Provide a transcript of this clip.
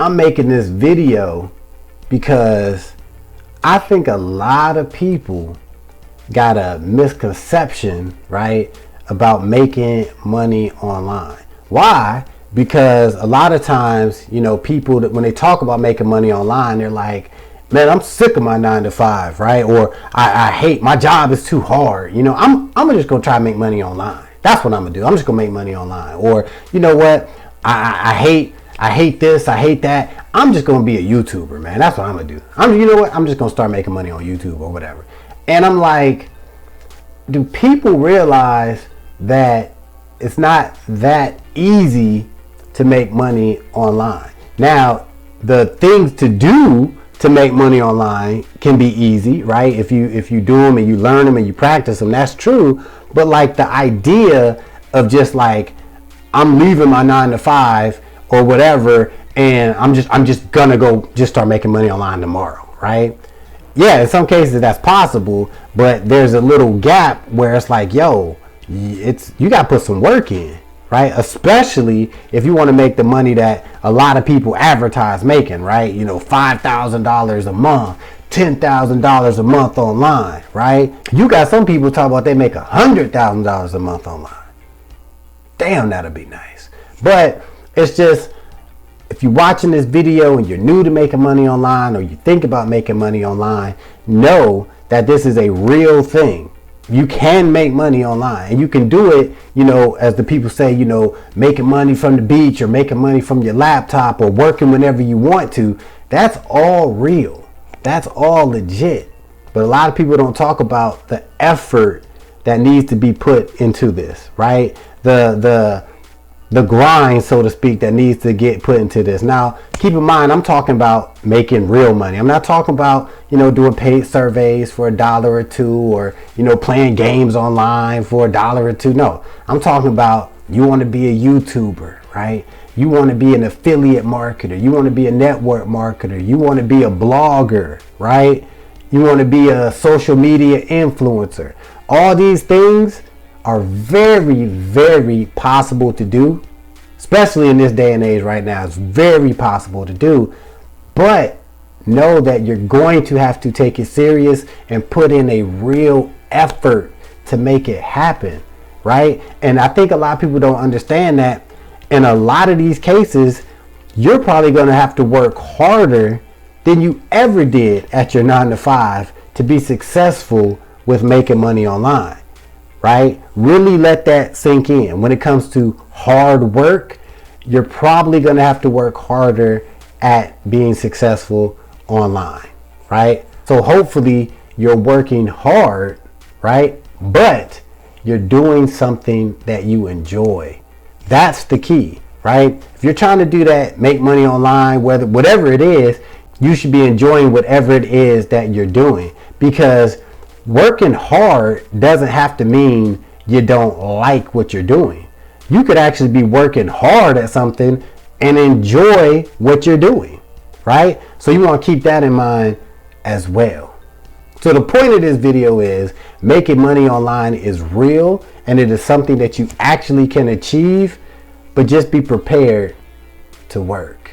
I'm making this video because I think a lot of people got a misconception, right, about making money online. Why? Because a lot of times, you know, people that when they talk about making money online, they're like, man, I'm sick of my 9 to 5, right? Or I hate my job is too hard. You know, I'm just gonna try to make money online. That's what I'm gonna do. I'm just gonna make money online. Or you know what? I hate this, I hate that. I'm just gonna be a YouTuber, man. That's what I'm gonna do. You know what? I'm just gonna start making money on YouTube or whatever. And I'm like, do people realize that it's not that easy to make money online? Now, the things to do to make money online can be easy, right? If you do them and you learn them and you practice them, that's true. But like the idea of just like, I'm leaving my 9 to 5 or whatever, and I'm just gonna go just start making money online tomorrow, right? Yeah, in some cases that's possible, but there's a little gap where it's like, yo, you gotta put some work in, right? Especially if you want to make the money that a lot of people advertise making, right? You know, $5,000 a month, $10,000 a month online, right? You got some people talk about they make $100,000 a month online. Damn, that'd be nice. But it's just, if you're watching this video and you're new to making money online, or you think about making money online, know that this is a real thing. You can make money online, and you can do it, you know, as the people say, you know, making money from the beach or making money from your laptop or working whenever you want to. That's all real. That's all legit. But a lot of people don't talk about the effort that needs to be put into this, right? The grind, so to speak, that needs to get put into this. Now, keep in mind, I'm talking about making real money. I'm not talking about, you know, doing paid surveys for $1 or $2, or, you know, playing games online for $1 or $2. No, I'm talking about, you want to be a YouTuber, right? You want to be an affiliate marketer. You want to be a network marketer. You want to be a blogger, right? You want to be a social media influencer. All these things are very, very possible to do, especially in this day and age right now. It's very possible to do, but know that you're going to have to take it serious and put in a real effort to make it happen, right? And I think a lot of people don't understand that in a lot of these cases, you're probably going to have to work harder than you ever did at your 9 to 5 to be successful with making money online. Right? Really let that sink in. When it comes to hard work, you're probably going to have to work harder at being successful online, right? So hopefully you're working hard, right? But you're doing something that you enjoy. That's the key, right? If you're trying to do that, make money online, whatever it is, you should be enjoying whatever it is that you're doing, because working hard doesn't have to mean you don't like what you're doing. You could actually be working hard at something and enjoy what you're doing, right? So you want to keep that in mind as well. So the point of this video is, making money online is real, and it is something that you actually can achieve, but just be prepared to work.